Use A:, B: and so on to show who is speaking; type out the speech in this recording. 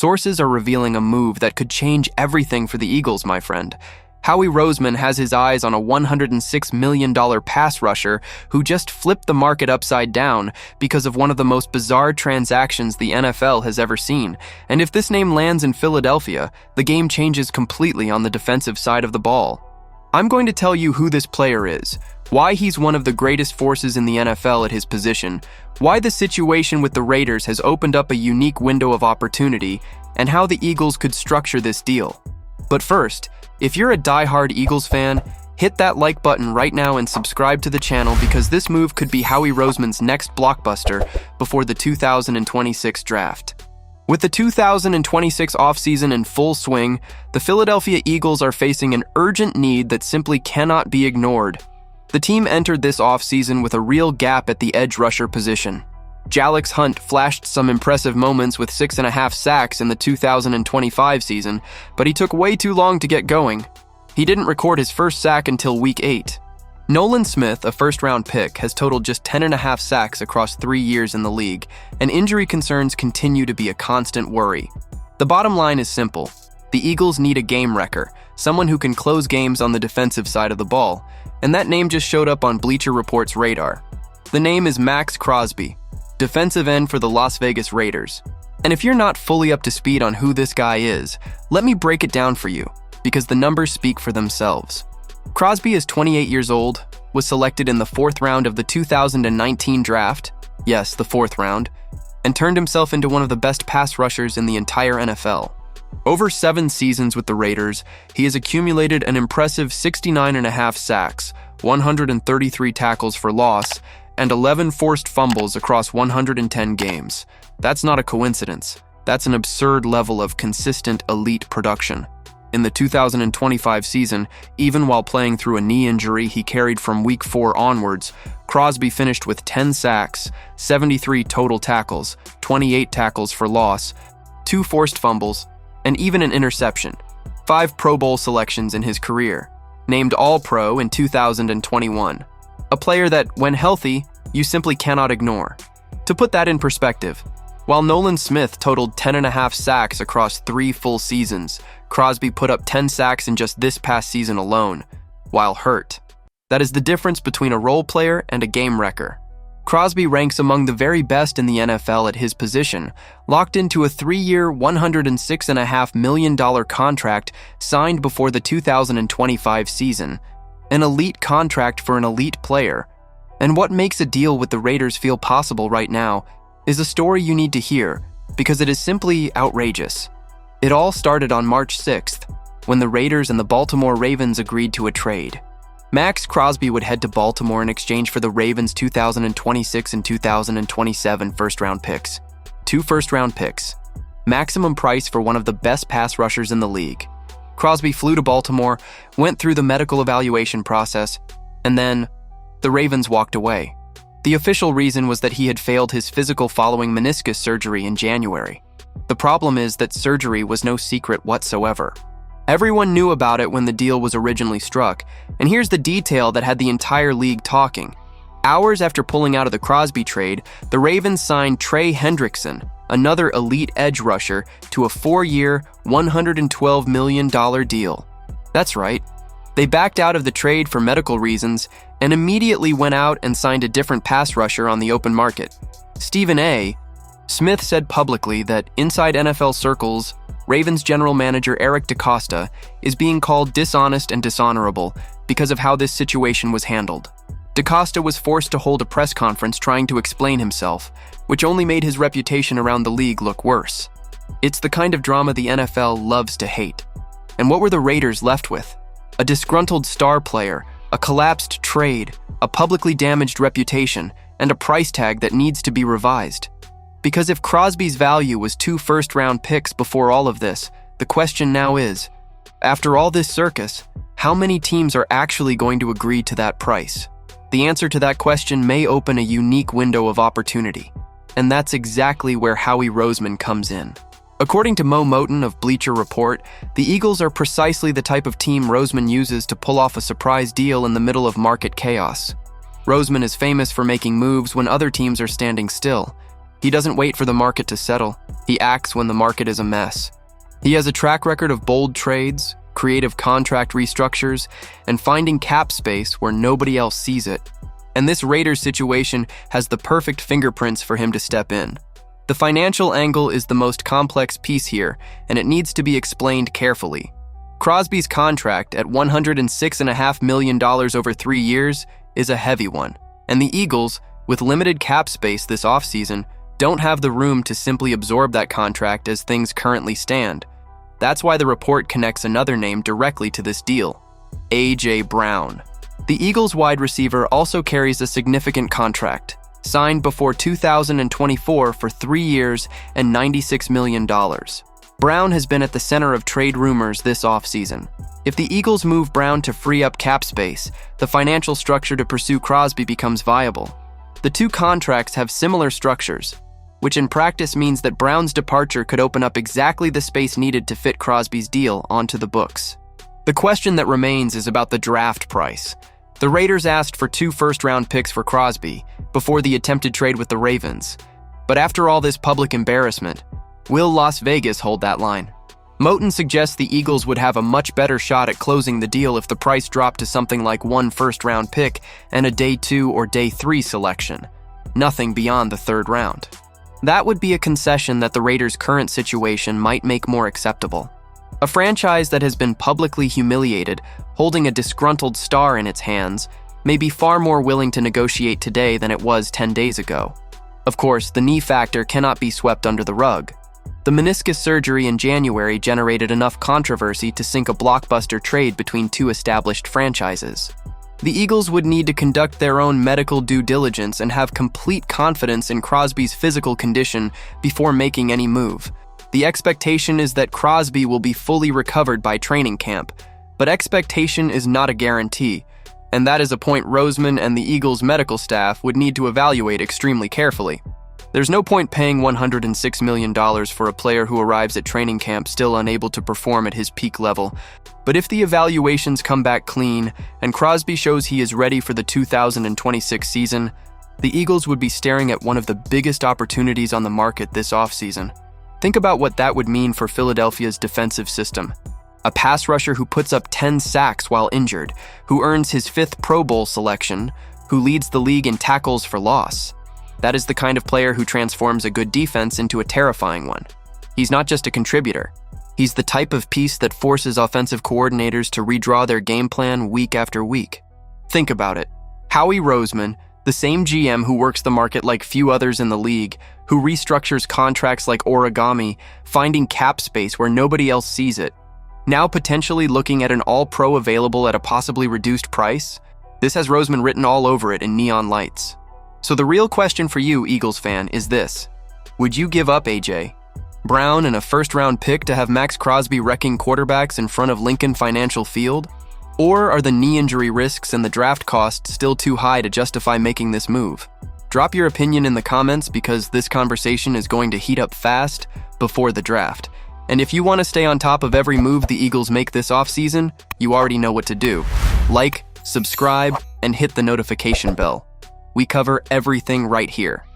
A: sources are revealing a move that could change everything for the Eagles, my friend. Howie Roseman has his eyes on a $106 million pass rusher who just flipped the market upside down because of one of the most bizarre transactions the NFL has ever seen. And if this name lands in Philadelphia, the game changes completely on the defensive side of the ball. I'm going to tell you who this player is, why he's one of the greatest forces in the NFL at his position, why the situation with the Raiders has opened up a unique window of opportunity, and how the Eagles could structure this deal. But first, if you're a die-hard Eagles fan, hit that like button right now and subscribe to the channel because this move could be Howie Roseman's next blockbuster before the 2026 draft. With the 2026 offseason in full swing, the Philadelphia Eagles are facing an urgent need that simply cannot be ignored. The team entered this offseason with a real gap at the edge rusher position. Jalix Hunt flashed some impressive moments with 6.5 sacks in the 2025 season, but he took way too long to get going. He didn't record his first sack until week 8. Nolan Smith, a first-round pick, has totaled just 10.5 sacks across 3 years in the league, and injury concerns continue to be a constant worry. The bottom line is simple. The Eagles need a game wrecker, someone who can close games on the defensive side of the ball, and that name just showed up on Bleacher Report's radar. The name is Maxx Crosby, defensive end for the Las Vegas Raiders. And if you're not fully up to speed on who this guy is, let me break it down for you, because the numbers speak for themselves. Crosby is 28 years old, was selected in the 4th round of the 2019 draft, yes, the 4th round, and turned himself into one of the best pass rushers in the entire NFL. Over 7 seasons with the Raiders, he has accumulated an impressive 69.5 sacks, 133 tackles for loss, and 11 forced fumbles across 110 games. That's not a coincidence. That's an absurd level of consistent elite production. In the 2025 season, even while playing through a knee injury he carried from week 4 onwards, Crosby finished with 10 sacks, 73 total tackles, 28 tackles for loss, 2 forced fumbles, and even an interception. 5 Pro Bowl selections in his career. Named All-Pro in 2021. A player that, when healthy, you simply cannot ignore. To put that in perspective, while Nolan Smith totaled 10.5 sacks across 3 full seasons, Crosby put up 10 sacks in just this past season alone, while hurt. That is the difference between a role player and a game wrecker. Crosby ranks among the very best in the NFL at his position, locked into a 3-year, $106.5 million contract signed before the 2025 season. An elite contract for an elite player. And what makes a deal with the Raiders feel possible right now is a story you need to hear, because it is simply outrageous. It all started on March 6th, when the Raiders and the Baltimore Ravens agreed to a trade. Maxx Crosby would head to Baltimore in exchange for the Ravens' 2026 and 2027 first-round picks. 2 first-round picks. Maximum price for one of the best pass rushers in the league. Crosby flew to Baltimore, went through the medical evaluation process, and then the Ravens walked away. The official reason was that he had failed his physical following meniscus surgery in January. The problem is that surgery was no secret whatsoever. Everyone knew about it when the deal was originally struck, and here's the detail that had the entire league talking. Hours after pulling out of the Crosby trade, the Ravens signed Trey Hendrickson, another elite edge rusher, to a 4-year, $112 million deal. That's right. They backed out of the trade for medical reasons and immediately went out and signed a different pass rusher on the open market. Stephen A. Smith said publicly that inside NFL circles, Ravens general manager Eric DeCosta is being called dishonest and dishonorable because of how this situation was handled. DeCosta was forced to hold a press conference trying to explain himself, which only made his reputation around the league look worse. It's the kind of drama the NFL loves to hate. And what were the Raiders left with? A disgruntled star player, a collapsed trade, a publicly damaged reputation, and a price tag that needs to be revised. Because if Crosby's value was 2 first-round picks before all of this, the question now is, after all this circus, how many teams are actually going to agree to that price? The answer to that question may open a unique window of opportunity, and that's exactly where Howie Roseman comes in. According to Mo Moton of Bleacher Report, the Eagles are precisely the type of team Roseman uses to pull off a surprise deal in the middle of market chaos. Roseman is famous for making moves when other teams are standing still. He doesn't wait for the market to settle. He acts when the market is a mess. He has a track record of bold trades, creative contract restructures, and finding cap space where nobody else sees it. And this Raiders situation has the perfect fingerprints for him to step in. The financial angle is the most complex piece here, and it needs to be explained carefully. Crosby's contract at $106.5 million over 3 years is a heavy one, and the Eagles, with limited cap space this offseason, don't have the room to simply absorb that contract as things currently stand. That's why the report connects another name directly to this deal: A.J. Brown. The Eagles wide receiver also carries a significant contract, signed before 2024 for 3 years and $96 million. Brown has been at the center of trade rumors this offseason. If the Eagles move Brown to free up cap space, the financial structure to pursue Crosby becomes viable. The two contracts have similar structures, which in practice means that Brown's departure could open up exactly the space needed to fit Crosby's deal onto the books. The question that remains is about the draft price. The Raiders asked for 2 first-round picks for Crosby before the attempted trade with the Ravens. But after all this public embarrassment, will Las Vegas hold that line? Moten suggests the Eagles would have a much better shot at closing the deal if the price dropped to something like 1 first-round pick and a day 2 or day 3 selection, nothing beyond the 3rd round. That would be a concession that the Raiders' current situation might make more acceptable. A franchise that has been publicly humiliated, holding a disgruntled star in its hands, may be far more willing to negotiate today than it was 10 days ago. Of course, the knee factor cannot be swept under the rug. The meniscus surgery in January generated enough controversy to sink a blockbuster trade between 2 established franchises. The Eagles would need to conduct their own medical due diligence and have complete confidence in Crosby's physical condition before making any move. The expectation is that Crosby will be fully recovered by training camp, but expectation is not a guarantee, and that is a point Roseman and the Eagles' medical staff would need to evaluate extremely carefully. There's no point paying $106 million for a player who arrives at training camp still unable to perform at his peak level. But if the evaluations come back clean and Crosby shows he is ready for the 2026 season, the Eagles would be staring at one of the biggest opportunities on the market this offseason. Think about what that would mean for Philadelphia's defensive system. A pass rusher who puts up 10 sacks while injured, who earns his 5th Pro Bowl selection, who leads the league in tackles for loss. That is the kind of player who transforms a good defense into a terrifying one. He's not just a contributor. He's the type of piece that forces offensive coordinators to redraw their game plan week after week. Think about it. Howie Roseman, the same GM who works the market like few others in the league, who restructures contracts like origami, finding cap space where nobody else sees it, now potentially looking at an all-pro available at a possibly reduced price? This has Roseman written all over it in neon lights. So the real question for you, Eagles fan, is this: would you give up A.J. Brown and a first-round pick to have Maxx Crosby wrecking quarterbacks in front of Lincoln Financial Field? Or are the knee injury risks and the draft cost still too high to justify making this move? Drop your opinion in the comments because this conversation is going to heat up fast before the draft. And if you want to stay on top of every move the Eagles make this offseason, you already know what to do. Like, subscribe, and hit the notification bell. We cover everything right here.